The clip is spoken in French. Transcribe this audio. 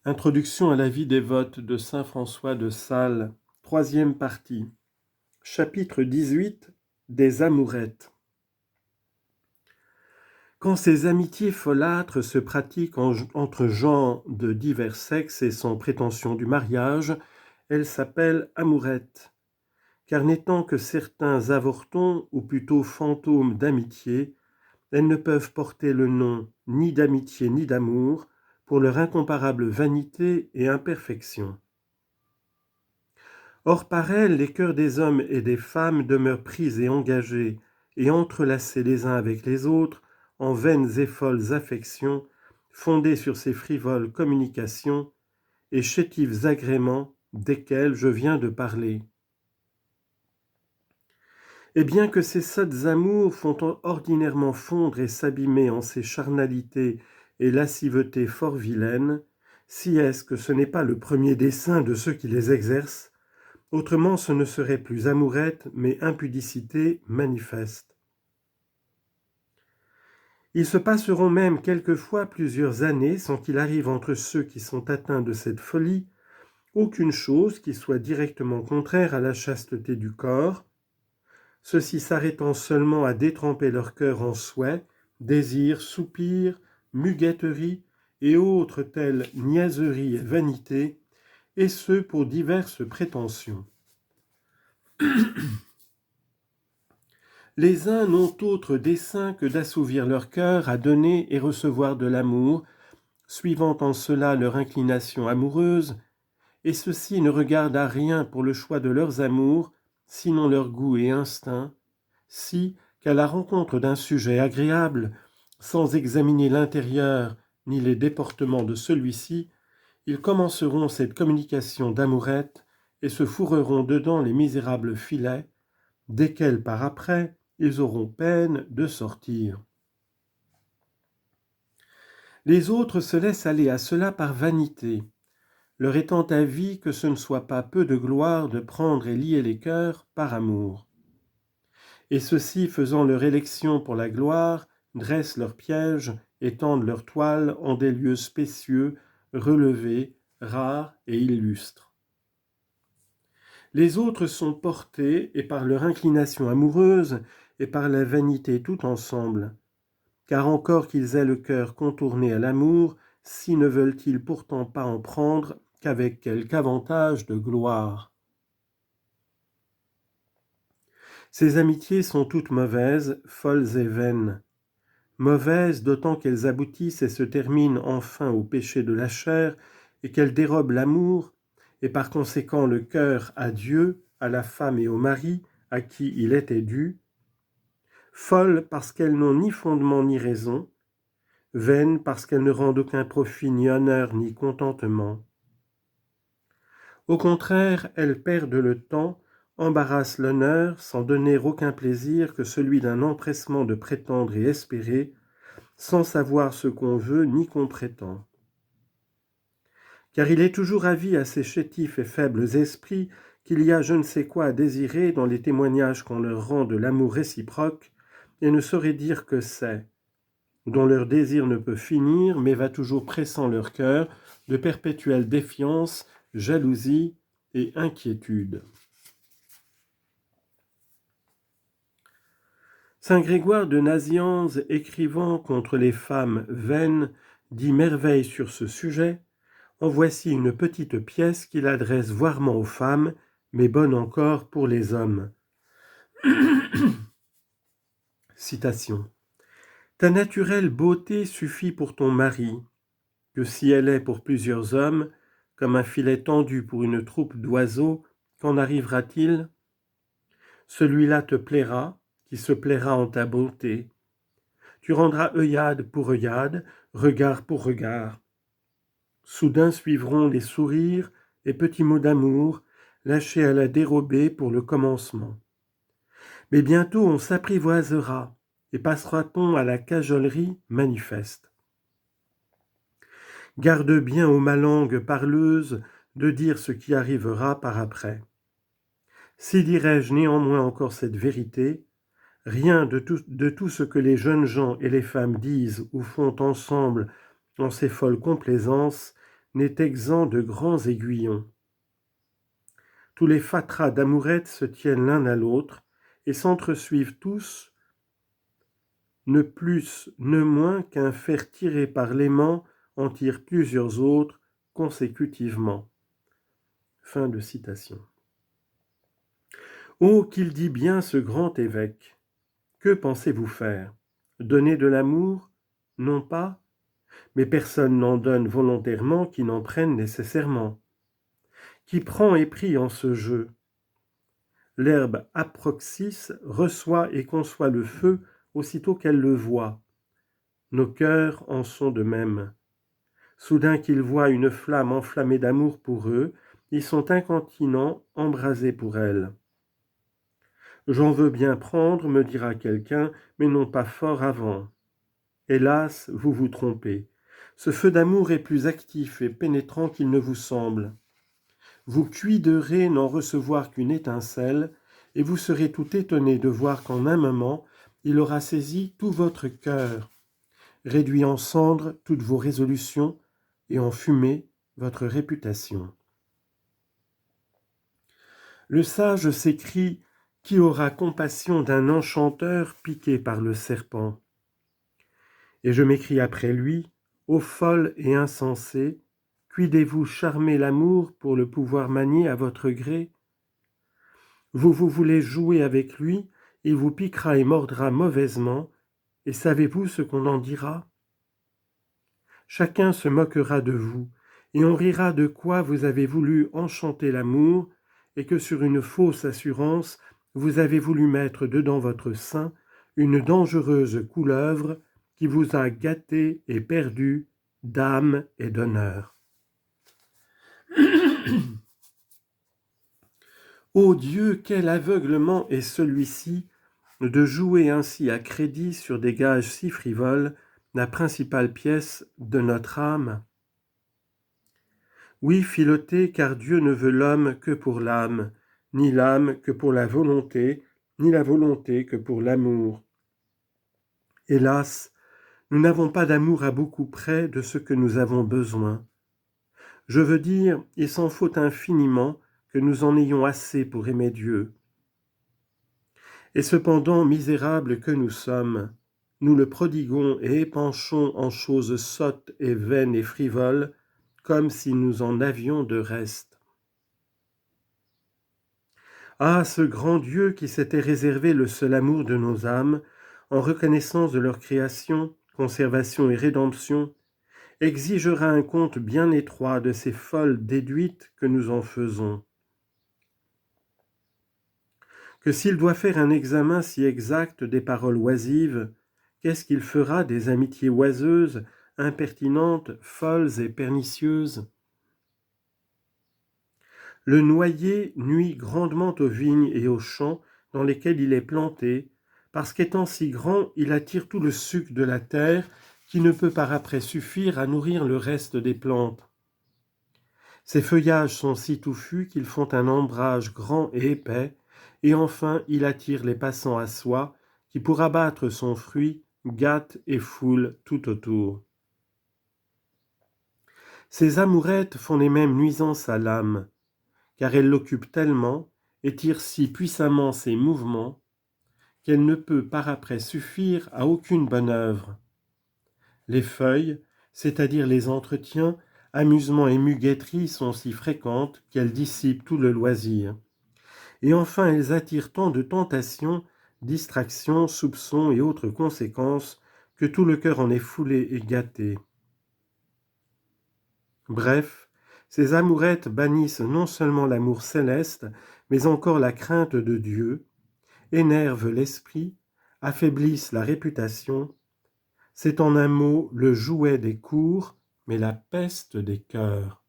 Introduction à la vie dévote de saint François de Sales, troisième partie. Chapitre 18. Des amourettes. Quand ces amitiés folâtres se pratiquent entre gens de divers sexes et sans prétention du mariage, elles s'appellent amourettes. Car n'étant que certains avortons, ou plutôt fantômes d'amitié, elles ne peuvent porter le nom ni d'amitié ni d'amour, pour leur incomparable vanité et imperfection. Or par elles, les cœurs des hommes et des femmes demeurent pris et engagés, et entrelacés les uns avec les autres, en vaines et folles affections, fondées sur ces frivoles communications, et chétifs agréments desquels je viens de parler. Et bien que ces sottes amours font ordinairement fondre et s'abîmer en ces charnalités et lascivetés fort vilaines, si est-ce que ce n'est pas le premier dessein de ceux qui les exercent, autrement ce ne serait plus amourette, mais impudicité manifeste. Ils se passeront même quelquefois plusieurs années sans qu'il arrive entre ceux qui sont atteints de cette folie aucune chose qui soit directement contraire à la chasteté du corps, ceux-ci s'arrêtant seulement à détremper leur cœur en souhaits, désirs, soupirs, muguetteries et autres telles niaiseries et vanités, et ce pour diverses prétentions. Les uns n'ont autre dessein que d'assouvir leur cœur à donner et recevoir de l'amour, suivant en cela leur inclination amoureuse, et ceux-ci ne regardent à rien pour le choix de leurs amours, sinon leur goût et instinct, si, qu'à la rencontre d'un sujet agréable, sans examiner l'intérieur ni les déportements de celui-ci, ils commenceront cette communication d'amourette et se fourreront dedans les misérables filets, desquels par après ils auront peine de sortir. Les autres se laissent aller à cela par vanité, leur étant avis que ce ne soit pas peu de gloire de prendre et lier les cœurs par amour. Et ceux-ci, faisant leur élection pour la gloire, dressent leurs pièges et tendent leurs toiles en des lieux spécieux, relevés, rares et illustres. Les autres sont portés, et par leur inclination amoureuse, et par la vanité tout ensemble, car encore qu'ils aient le cœur contourné à l'amour, si ne veulent-ils pourtant pas en prendre qu'avec quelque avantage de gloire. Ces amitiés sont toutes mauvaises, folles et vaines. Mauvaises d'autant qu'elles aboutissent et se terminent enfin au péché de la chair et qu'elles dérobent l'amour et par conséquent le cœur à Dieu, à la femme et au mari à qui il était dû. Folles parce qu'elles n'ont ni fondement ni raison, vaines parce qu'elles ne rendent aucun profit ni honneur ni contentement. Au contraire, elles perdent le temps, embarrassent l'honneur sans donner aucun plaisir que celui d'un empressement de prétendre et espérer, sans savoir ce qu'on veut ni qu'on prétend. Car il est toujours avis à ces chétifs et faibles esprits qu'il y a je ne sais quoi à désirer dans les témoignages qu'on leur rend de l'amour réciproque, et ne saurait dire que c'est, dont leur désir ne peut finir, mais va toujours pressant leur cœur de perpétuelle défiance, jalousie et inquiétude. Saint Grégoire de Nazianze, écrivant contre les femmes vaines, dit merveille sur ce sujet. En voici une petite pièce qu'il adresse voirement aux femmes, mais bonne encore pour les hommes. Citation. Ta naturelle beauté suffit pour ton mari, que si elle est pour plusieurs hommes, comme un filet tendu pour une troupe d'oiseaux, qu'en arrivera-t-il ? Celui-là te plaira, qui se plaira en ta bonté. Tu rendras œillade pour œillade, regard pour regard. Soudain suivront les sourires et petits mots d'amour, lâchés à la dérobée pour le commencement. Mais bientôt on s'apprivoisera et passera-t-on à la cajolerie manifeste. Garde bien aux malangues parleuses de dire ce qui arrivera par après. Si dirais-je néanmoins encore cette vérité, rien de tout ce que les jeunes gens et les femmes disent ou font ensemble en ces folles complaisances n'est exempt de grands aiguillons. Tous les fatras d'amourettes se tiennent l'un à l'autre et s'entresuivent tous, ne plus, ne moins qu'un fer tiré par l'aimant en tire plusieurs autres consécutivement. Fin de citation. Oh, qu'il dit bien ce grand évêque! Que pensez-vous faire? Donner de l'amour? Non pas, mais personne n'en donne volontairement qui n'en prenne nécessairement. Qui prend et prie en ce jeu? L'herbe aproxis reçoit et conçoit le feu aussitôt qu'elle le voit. Nos cœurs en sont de même. Soudain qu'ils voient une flamme enflammée d'amour pour eux, ils sont incontinents, embrasés pour elle. J'en veux bien prendre, me dira quelqu'un, mais non pas fort avant. Hélas, vous vous trompez. Ce feu d'amour est plus actif et pénétrant qu'il ne vous semble. Vous cuiderez n'en recevoir qu'une étincelle, et vous serez tout étonné de voir qu'en un moment, il aura saisi tout votre cœur, réduit en cendres toutes vos résolutions, et en fumée votre réputation. Le sage s'écrie: qui aura compassion d'un enchanteur piqué par le serpent? Et je m'écrie après lui: ô folle et insensée, cuidez-vous charmer l'amour pour le pouvoir manier à votre gré? Vous voulez jouer avec lui, il vous piquera et mordra mauvaisement, et savez-vous ce qu'on en dira? Chacun se moquera de vous, et on rira de quoi vous avez voulu enchanter l'amour, et que sur une fausse assurance, vous avez voulu mettre dedans votre sein une dangereuse couleuvre qui vous a gâté et perdu d'âme et d'honneur. Ô Dieu, quel aveuglement est celui-ci de jouer ainsi à crédit sur des gages si frivoles la principale pièce de notre âme? Oui, filoter, car Dieu ne veut l'homme que pour l'âme, ni l'âme que pour la volonté, ni la volonté que pour l'amour. Hélas, nous n'avons pas d'amour à beaucoup près de ce que nous avons besoin. Je veux dire, il s'en faut infiniment que nous en ayons assez pour aimer Dieu. Et cependant, misérables que nous sommes, nous le prodiguons et épanchons en choses sottes et vaines et frivoles, comme si nous en avions de reste. Ah, ce grand Dieu qui s'était réservé le seul amour de nos âmes, en reconnaissance de leur création, conservation et rédemption, exigera un compte bien étroit de ces folles déduites que nous en faisons. Que s'il doit faire un examen si exact des paroles oisives, qu'est-ce qu'il fera des amitiés oiseuses, impertinentes, folles et pernicieuses? Le noyer nuit grandement aux vignes et aux champs dans lesquels il est planté, parce qu'étant si grand, il attire tout le suc de la terre qui ne peut par après suffire à nourrir le reste des plantes. Ses feuillages sont si touffus qu'ils font un ombrage grand et épais, et enfin il attire les passants à soi, qui pour abattre son fruit gâtent et foulent tout autour. Ces amourettes font les mêmes nuisances à l'âme, car elles l'occupent tellement et tirent si puissamment ses mouvements qu'elle ne peut par après suffire à aucune bonne œuvre. Les feuilles, c'est-à-dire les entretiens, amusements et muguetteries sont si fréquentes qu'elles dissipent tout le loisir. Et enfin elles attirent tant de tentations, distractions, soupçons et autres conséquences que tout le cœur en est foulé et gâté. Bref, ces amourettes bannissent non seulement l'amour céleste, mais encore la crainte de Dieu, énervent l'esprit, affaiblissent la réputation. C'est en un mot le jouet des cours, mais la peste des cœurs.